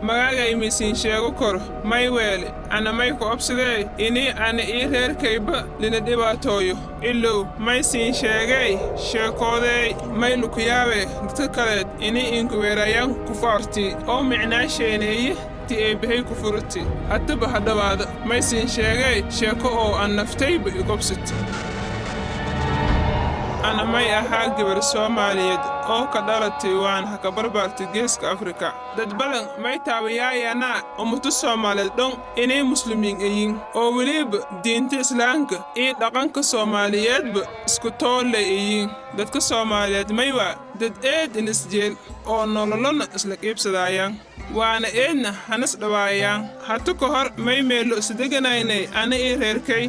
magagay misin sheego kor may weele ana may ku obsidee ini ana ii reerkayba lina dhibaatooyo ilow may siin sheegay sheekoodey may lukuyaabe dadka kaleed ini inkuweerayan ku faarti oo micnaasheeneeye ti eebbahay ku furti haddaba hadhawaada may siin sheegay sheeko oo aan naftayba igobsiti أنا ماي أحاج برسوماليد أو كدارتي وان هكبربارتي جيسك أفريقيا دad badan may taawiyaayana ummadda Soomaaliyeed dhan inay muslimiin yihiin oo waliba diinta Islaamka iyo dhaqanka Soomaaliyeedba isku toole yihiin dadka Soomaaliyeed may waa dad eed isjeel oo nololana isla qiibsadayaan waana eedna hanas dhawaayaan hata ka hor may meelo isdeganaynay ana ii reerkay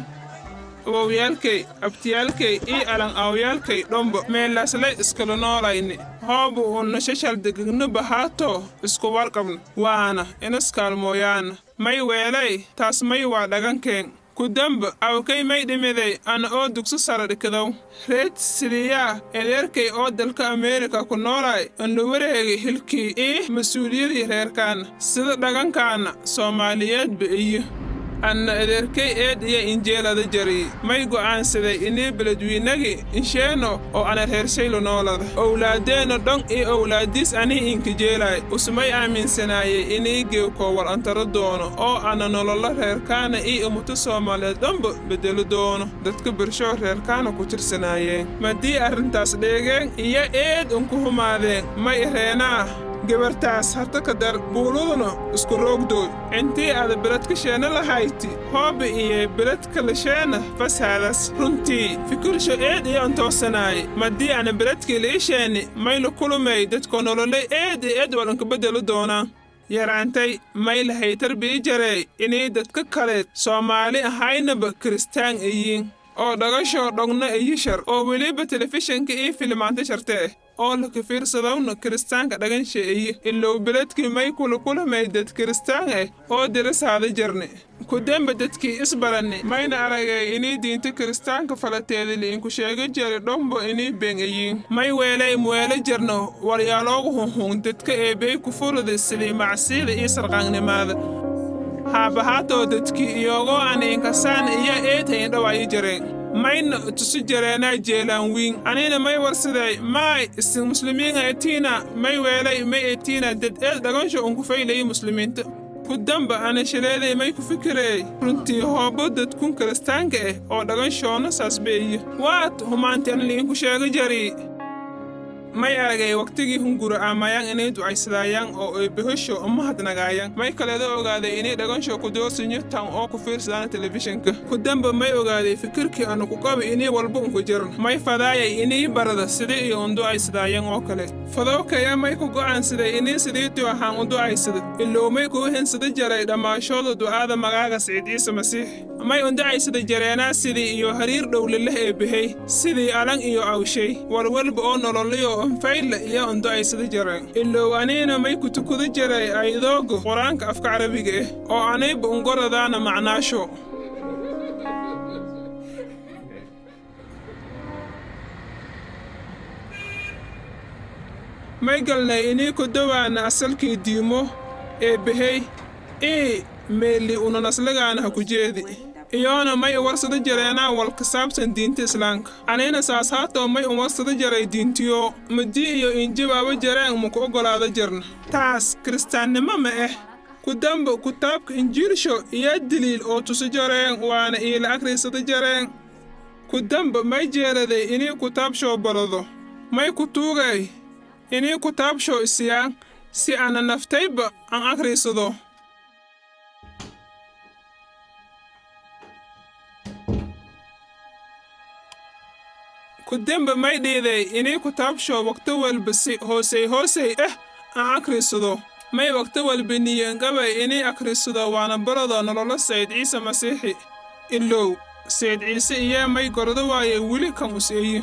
وويالكي أبتيالكي إي ألان أويالكي دمبو ميلاسلي إسكالو نولايني هوبو ونشاشال دقنو بحاتو إسكو وارقبن وانا إنسكال مويان ماي ويالي تاس ماي وادغان كين كدنب أو كي ماي دميدي أنا أو دوكسو سارد كدو ريت سريا إليركي أو دلك أمريكا كنولاي أنو وريغي هلكي إيه مسؤولية ريركان سيدا دغان كان سوماليات بإيه أنا إدركي إد يا إنجيل هذا جري ما يقول عن سيد إني بلدوينك إنشانو أو أنا هرسيلو نولد أولادنا دون إيه أولاديس أني إنك جيلاي وسمي آمين سناي إني جيو كوال أنتردونو أو أنا نولله هركان إيه أمتصو مالدون بدل دونو دتك برشو هركانو كتر سناي ما دي أرنتاس ديجين إيا إد أنكو همادين ما يهينا gabartaas harta ka dar buuluduna isku roogdood intii aad beledka sheena lahayti hoobe iyo beledka la sheena fasaadas runtii fikirsho eed iyo antoosanay madii ana beledka leesheeni maylo kulumay dadka nololay eed walanka bedelo doona yaraantay may lahay tarbiya jaray inay dadka kale Soomaali ahaynaba Kristaan ayiin oo dhagasho dhogna ayishar oo waliba telefishinka iyo filmaanta shartay oo la kafiirsadawna Kiristaanka dhagan sheeyay ilaa beledkii may kula may dad Kiristaan oo dirasaada jarne ku dambe dadkii isbarane mayna aragay inay diinta Kiristaanka falateeda in ku sheego jare dhombo inay beenayin may weelay muwala jarno waryaaloogu hun dadka eebay ku furada sidii macsiida iyo sarqaanimada habahato dadkii iyago aan inkasaan iyo eedayn dhawaay jareen mayna tusi jareena jeelan wiin anina may warsaday may isin muslimiin aytiina may weelay may aytiina dad dhagansho ku faylay muslimiinta ku damba ana shaleeday may ku fikiray runtii hoobo dadkun Kiristaanka oo dhaganshoona saasbeey waad humaantan liin ku sheego jari may aragay waqtigii hungura amayaan inay ducaysadayaan oo ay bahasho uma hadnagaayaan may kaleedo ogaaday inay dhagansho ku doorsanyo tan oo ku fiirsadaan telefishinka ku damba may ogaaday fikirkii aanu ku qabo inay walba ku jiran may fadaayay inay barada sidii iyo ducaysadayaan oo kale fadowkaya may ku go'aan sidii inay sidii ahaan u ducaysada ilaa may ku hensada jaray dhamaashooda ducaada magaaga Saciid Ciise Masiix may ducaysada jareena sidii iyo xiriir dhow leh ee bihay sidii alan iyo awshay walwalba oo nololiyo فايل يا أنت أيسد جرين إلا أنا ما يكون تكود جري أيضاق قرآن أفكار عربية أو أنا بنقر ذانا معنا شو ما يقولنا إني كدوا أنا أصلك ديمو بهي ملي وننسلق أنا هكوجيدي iyana may warsada jareena wal kasaabsan diinta Islaamka anayna saasaato may warsada jaray diintiyo madi iyo injibaaba jareen mu ku ogolaada jarna taas Kiristaannimo ma ku damba kitaabka Injiilsho iyo daliil oo tusi jareen waana ila akhrisada jareen ku damba may jeeraday inay kitaab soo barado may ku tuugay inay kitaab soo isiyaan si ana naftayba aan akhrisado كدنب ما يديدي إني كتاب شو وقت والبسي هوسي أكريسدو ما وقت والبني ينقبي إني أكريسدو وانا برضو نلولا سيد عيسى مسيحي إلو سيد عيسى إياه ما يقردو واي ولي كمسيحي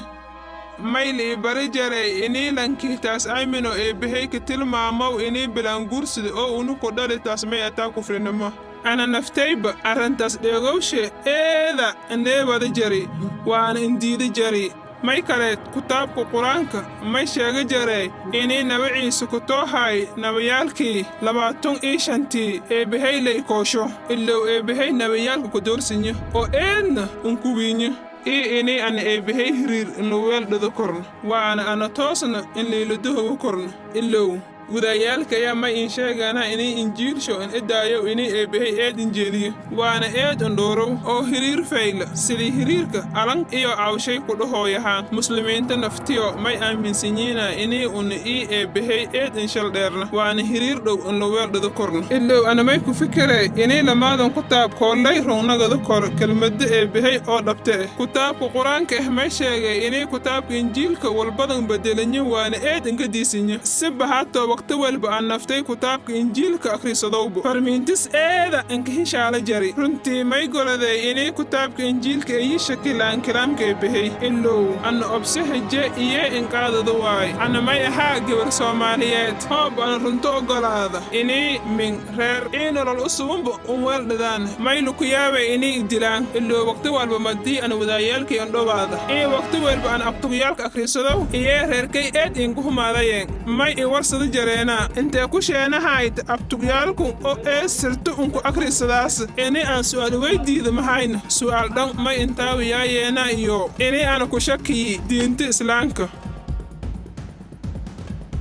ما يلي برجري إني لنكي تاس آمنو بهيك تلمامو إني بلانقرسد أو ونكو داري تاس ما يتاكو فرنما أنا نفتيب أرنتاس ديغوشي إذا إني بدجري وانا انديد جري may kaleed kutaabka qur-aanka may sheega jaray inay nabi ciise ku toohay nabayaalkii 25 eebbahey lay koosho ilow eebbahey nabayaalka ku doorsinyo oo eedna unkuwiinyo inay ana eebbahey hiriir inoweel dhado korno waana ana toosna in layladohogu korno ilow gudayaalka ayaa may in sheegaana inay injiilsho in idaayo inay eebbahey eed injeeliyo waana eed indhoorow oo hiriir fayla sidii hiriirka alang iyo awshay ku dhahooyahaan muslimiinta naftiyo may aaminsanyiina inay una eebbahey eed inshal dheerna waana hiriir dhow inloweel dhado korno ilow ana may ku fikirey inay lamaadan kutaab koolay rownagada kor kelmadda eebbahey oo dhabte kutaabka qur-aanka may sheegay inay kutaabka injiilka walbadan bedelanyo waana eed inkadiisinyo si bahaato waqti walba aan naftay kutaabka injiilka akhrisadowbo farmiintis eeda inka hishaala jari runtii may goladay inay kutaabka injiilka ayi shakilaan kalaamka eebbahey ilow ana obsahaje iyo inqaadada waay ana may ahaa gabar soomaaliyeed hoob ana runto ogolaada inay min reer ii nolol u subanba un weeldhadaan may luku yaabay inay idilaan ilow waqti walba madii ana wadaayaalkay andhowaada iyo waqti walba aan abtugayaalka akhrisadow iyo reerkay eed inku humaadayeen may i warsada jareena intee ku sheenahayd abtugyaalku oo sirtu unku akhrisadaas inay aan su'aal weydiida mahayna su'aal dhan may intaawiyayeena iyo inay aana ku shakiyi diinta islaamka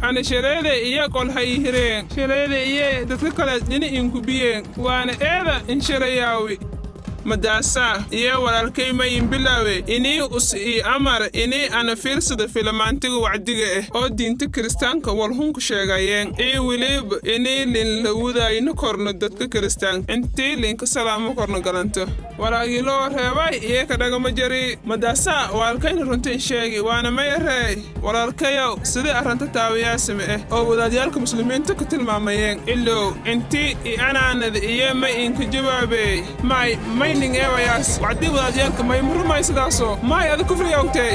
ana shareede iyo qolhay hireen shareede iyo dadka kale dini inkubiyeen waana eeda insharayaawi madaasa iyo walaalkay may inbilaawe inay ii amar inay ana fiirsada filamaantiga wacdiga oo diinta kiristaanka walhunku sheegayeen iyo weliba inay lin la wadaayna korno dadka kiristaanka intii linka salaamo korno galanto walaagiloo reebay iyo ka dhagama jari madaasa walaalkayna runtiin sheegi waana may reey walaalkayow sidii arrinta taawiyaasime oo wadaadyaalka muslimiinta ku tilmaamayeen ilow intii anaanada iyo may inka jawaabey may ning eewayaas wacdii wadaadyaalka may murumay sidaasoo may ada kufriyawtay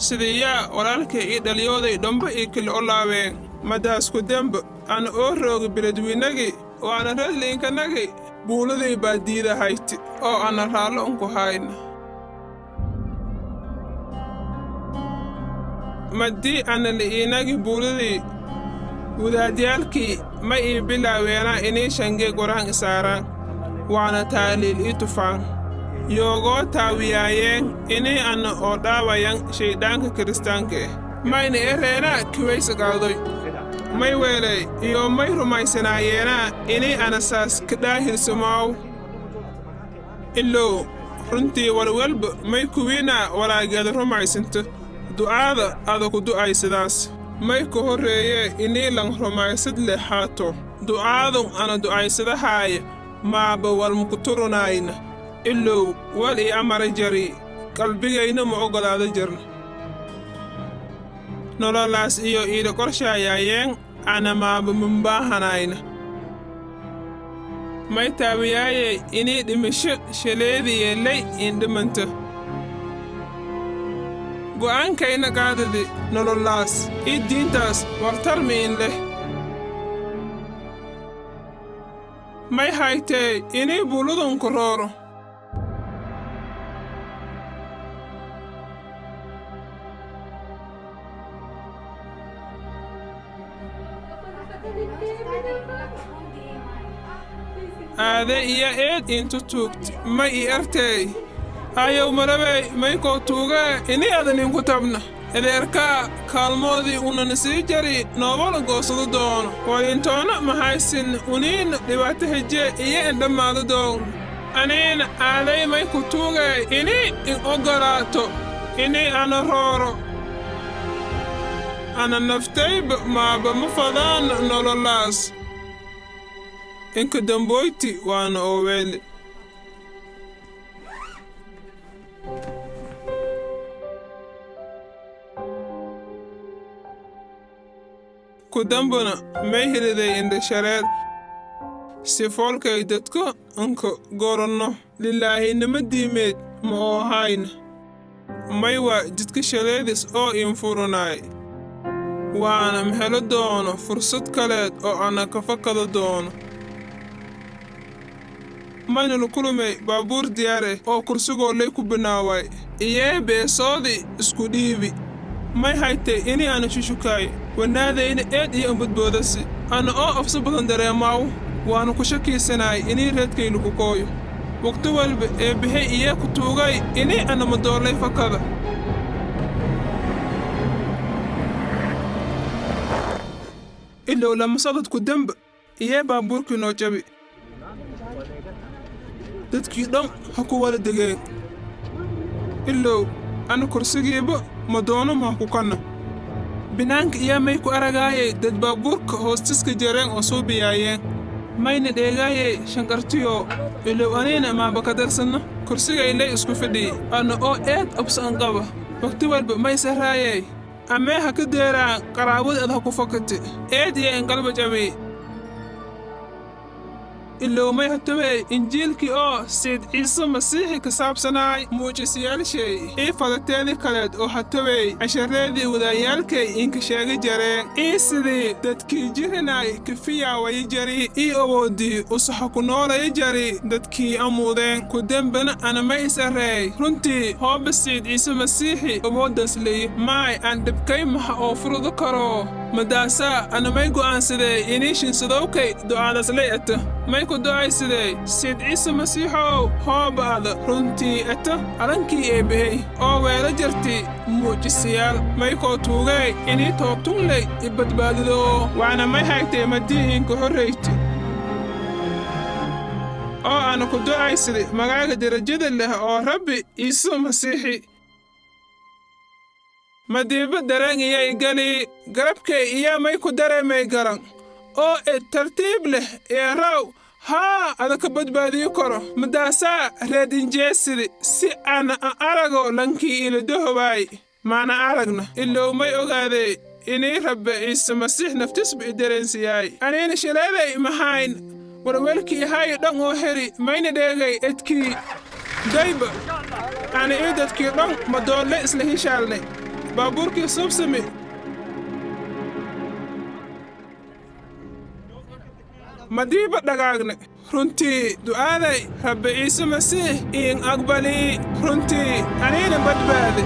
sidiyaa walaalkay ii dhaliyooday dhomba ii kili o laabeen madaasku demba ana oo rooga beledwiinagii oo ana reerliinkanagii buuladay baa diidahayti oo ana raallo unku hayna madii ana li'iinagii buuladii wadaadyaalkii ma ii bilaaweenaa inay shangee qoraan isaaraan waana taaliil ii tufaan yoogoo taawiyaayeen inay ana oo dhaawayan shayddaanka kiristaanka mayna ereenaa kiwaysagaadoy may weelay iyo may rumaysanaayeena inay ana saas ka dhaahirsamaaw ilow runtii walwalba may kuwiinaa walaageeda rumaysanto du'aada ada ku du'ay sidaas may ku horreeye inay lang rumaysad leh haato du'aadun ana du'aysadahaaya maaba walmaku turunayna ilow wal ii amara jari qalbigayna ma ogolaada jirna nololaas iyo iida qorshaayaayeen ana maaba mambaahanayna may taawiyaayey inay dhimasho shaleediyeelay indhimanta go'aankayna qaadadi nololaas ii diintaas wartarmiin leh may haytee inay buuladunku rooro aade iyo eed intu tuugti may ii artey ayow marabey may koo tuugee inay adaninku tabna edeerkaa kaalmoodii unana sii jari noobala goosado doono walintoona mahaysin uniina dhibaato hejee iyo indhammaada doon aniina aaday may ku tuugee inay in ogolaato inay ana rooro ana naftayba maaba ma fadaan nololaas inka damboyti waana ooweele ku dambana may heliday indha shareer si foolkay dadka inka goranno lilaahinima diimeed ma oo hayna may waa jidka shaleedis oo infuranaay waana mahelo doono fursad kaleed oo ana ka fakado doono mayna la kulmay baabuur diyaare oo kursigoo lay ku binaaway iyee beesoodii isku dhiibi may haytay inii ana shushukaay wanaadayna eed iyo ambadboodasi ana oo afso badan dareemaaw waanu ku shakiisanaay inii reedkaynu ku kooyo waqti walba ee bixay iyee ku tuugay inii ana madoolay fakada ilow lama socodku demba iyee baabuurkii noo jabi dadkii dhan ha ku wada degeen ilow ana kursigiiba madoono maa ku kanna binaanka iyaa may ku aragaayay dad baabuurka hoostiska jareen oo soo biyaayeen mayna dheegaayay shanqartiyoo ilow anayna maaba ka darsanna kursigaylay isku fidhiyey ana oo eed absa'an qaba waqti walba may sahraayay amee ha ka deeraan qaraabadaad ha ku fakati eed iyo inqalba jabay ilow may hatawey injiilkii oo sayid ciise masiixi ka saabsanaay muujisayaalshay ii fadateedii kaleed oo hatawey cashareedii wadaayaalkay inka sheega jareen ii sidii dadkii jirinaay kafiyaawaya jari ii awoodii usaxa ku noolaya jari dadkii amuudeen ku dembana ana ma isareey runtii hooba sayid ciise masiixi awooddaas ley maay aan dhibkay maha oo furudo karo madaasaa ana may go'aansadee inii shinsadowkay du'aadaas lay ata may ku du'aysadee sayid ciise masiixow hoobaada runtii ata arankii eebbahey oo weela jarti muujisayaal may koo tuugay inii toobtunley i badbaadido waana may haytay maddii inka horrayti oo ana ku du'aysaday magaaga darajada leh oo rabbi ciise masiixi madiiba dareen iyay gali garabkay iyaa may ku dareemay garan oo tartiib leh ee raw haa adaka badbaadiyo karo madaasaa reedinjeesidi si ana arago lankii iladohobaay maana aragna ilow may ogaadee inii rabbe ciise masiix naftisba i dareensiyaay anayna shaleeday mahayn warwelkii hay dhan oo heri mayna dheegay edkii dayba ana ii dadkii dhan madoolle isla hishaalnay baabuurkii subsami madiiba dhagaagne runtii du'aaday rabbi ciise masiix iin aqbalii runtii anayna badbaade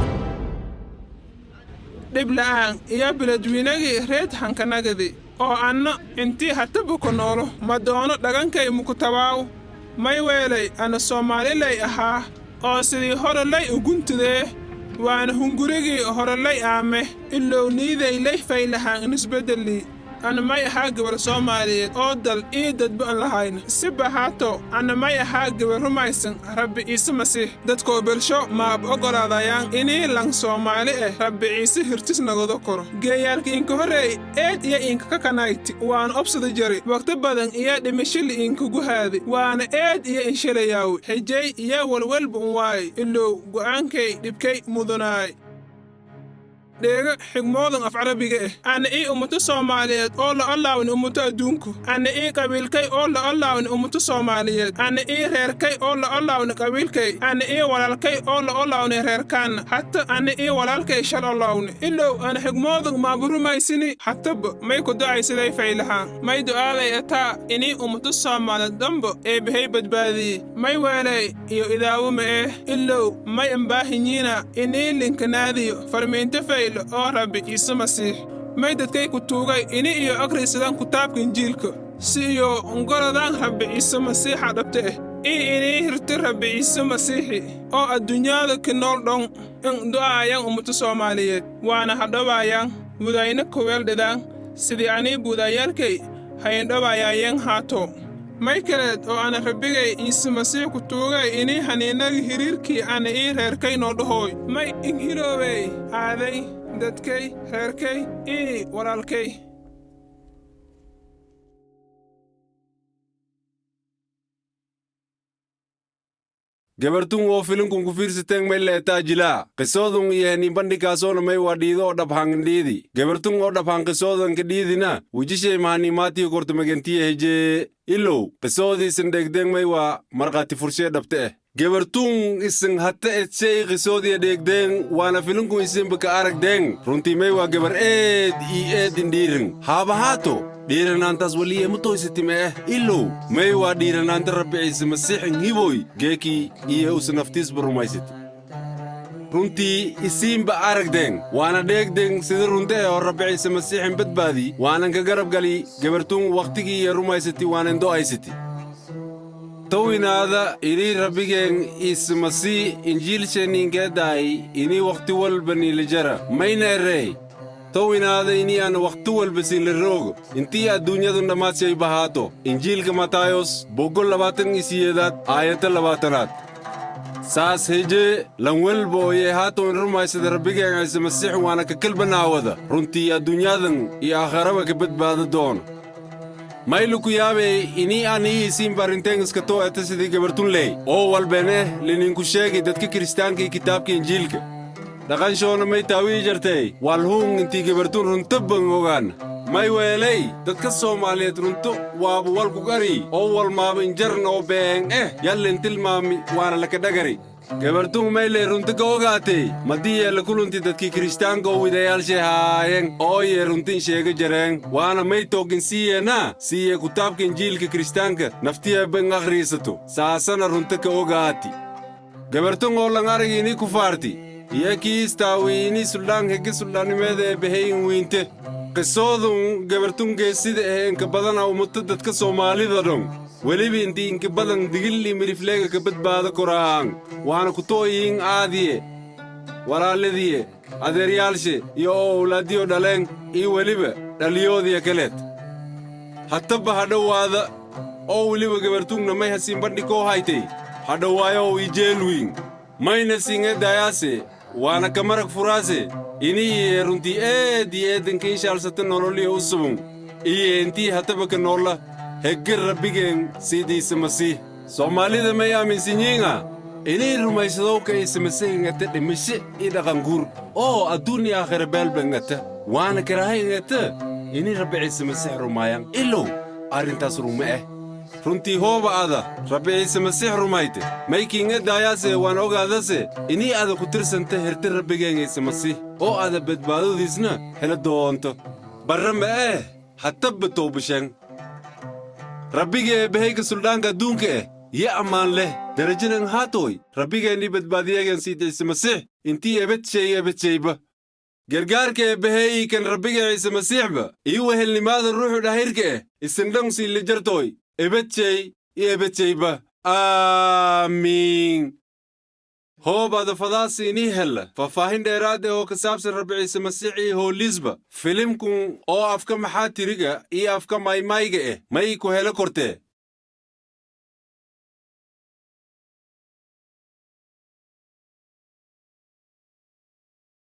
dhib la'aan iyo biladwiinagii reed hankanagadi oo anna intii hataba ku noolo ma doono dhagankay muku tabaaw may weelay ana soomaalilay ahaa oo sidii hore lay uguntidee waana hungurigii hore lay aame ilow niiday lay faylahaan inisbeddelii ana may ahaa gabar soomaaliyeed oo dal ii dadba an lahayna si bahaato ana may ahaa gabar rumaysan rabbi ciise masiix dadkoo belsho maab ogolaadayaan inii lang soomaali rabbi ciise hirtis nagado koro geeyaalka inka horreey eed iyo inka ka kanayti waana obsada jari waqti badan iyo dhimashili inkagu haadi waana eed iyo inshalayaawi xijay iyo walwalba un waay ilow go'aankay dhibkay mudunaay dheega xigmoodan af carabiga ana ii ummato soomaaliyeed oo la allaawin ummato adduunku ana ii qabiilkay oo la allaawin ummato soomaaliyeed ana ii reerkay oo la allaawin qabiilkay ana ii walaalkay oo la allaawin reerkaanna hatta ana ii walaalkay shal allaawni ilow ana xigmoodan maaburumaysini hattaba may ku du'aysaday faylahaan may du'aaday ataa inii ummato soomaaliyeed damba ee bahay badbaadiyey may weelay iyo idaawuma ilow may ambaahinyiina inii linkanaadiyo farmiinta fay oo rabbi ciise masiix may dadkay ku tuugay ini iyo akhrisadaan kitaabka injiilka si iyo ngoradaan rabbi ciise masiixa dhabta inii hirti rabbi ciise masiixi oo adduunyada ka nool dhon in du'aayaan ummato soomaaliyeed waana hadhabaayaan budayna kuweeldhidaan sidii anii budaayaalkay hayndhabaayaayan haato may kaleed oo ana rabbigay ciise masiix ku tuugay inii haniinagi hiriirkii ana ii reerkay noo dhahooy may inghiloobey aaday dadkay reerkay ii walaalkay gabartun oo filinkun ku fiirsateen may leetaa jilaa qisoodun iyahni bandhigaasoona may waa dhiido oo dhabhaangdhiidi gabartun oo dhabhaanqisoodanka dhiidina wujishay mahani maatiyo kortumagentiya hejee ilow qisoodiisan dhegdeen may waa markhaati furshee dhabte gabartun isin hatta edshay qisoodiya dheegdeen waana filinkun isinba ka aragdeen runtii may waa gabar eed ii eedin dhiirin haabahaato dhiiranaantaas waliye mutoysitimeeh ilow may waa dhiiranaanta rabbi ciise masiixin hiboy geekii iyo usnaftiisba rumaysiti runtii isiinba aragdeen waana dheegdeen sida runta ee oo rabbi ciise masiixin badbaadi waanan ka garab gali gabartuun wakhtigii iyo rumaysati waanan do'aysati towinaada inii rabbigeen ciise masiix injiilsheenniinkeedaay inii wakhti walba niilijara mayna erey towinaada inii aan wakhti walba siinla roogo intii adduunyadun dhammaadsiay bahaato injiilka mataayos boggol 28 aayata 20 saas heje lan walba oo yee haatoon rumaysada rabbigeen ciise masiix waana ka kalbanaawada runtii adduunyadan iyo aakharaba ka badbaado doono maylu ku yaabay inii anii isiin barinteen iska too eta sidii gabartun leey oo walbeneh lininku sheegi dadka kiristaankii kitaabka injiilka dhaqanshoona may taawii jartay walhuun intii gabartun runtabban ogaan may weelay dadka soomaaliyeed runto waaba walku gari oo walmaaba injarna oo been yallin tilmaami waana laka dhagari gabartun mayle runta ka ogaatay madii yeella kulunti dadkii kiristaanka oo widayaalshay haayeen oo yee runtin sheega jareen waana may toogin siiye kutaabka injiilka kiristaanka naftiya ben akhriisato saasana runta ka ogaati gabartun oo lan aragi inii kufaarti iyo kiistaawi inii suldhaan hegge suldhaanimeeda ee bahayin wiinte qisoodun gabartun geesida inka badana umata dadka soomaalida dhon weliba intii inka badan digilli mirifleega ka badbaada koraan waana ku tooyiin aadiye walaaladiye adeeryaalshe iyo oo owlaadiyo dhaleen iyo weliba dhaliyoodiya kaleed hattaba hadhowaada oo weliba gabartungna may hasiin bandhi koo haytay hadhowaayo ijeelwiin mayna singe dayaase waana ka marag furaase inii runtii eedanka inshaalsata nololiya u subun iyo intii hattaba ka noolla heggir rabbigeen siidiisa masiix soomaalida may aaminsinyiinga inay rumaysadowka ciise masiixingata dhimishe ii dhaqanguur oo adduun iyo aakhira beelbangata waana karaahayngata inay rabbi ciise masiix rumaayaan ilow arrintaas rume runtii hooba ada rabbi ciise masiix rumayte maykiinga daayaase waan ogaadase inii ada ku tirsanta herta rabbigeen ciise masiix oo ada badbaadadiisna hela doonto barrama hattabba toobasheen rabbigee bahayka suldhaanka adduunka iyo ammaan leh darajadan haatoy rabbigeennii badbaadiyagan siid ciise masiix intii ebedshayba gargaarka eebbaheeyi kan rabbiga ciise masiixba iyo wehelnimaada ruuxu dhahirka isindhan siili jartoy ebedshey iyo ebedshayba aamiin hoobaada fadaasi inii hella faahfaahin dheeraad oo ka saabsan rabbi ciise masiix iyo hooliisba filimkun oo afka maxaa tiriga iyo afka maymayga may ku helo kortee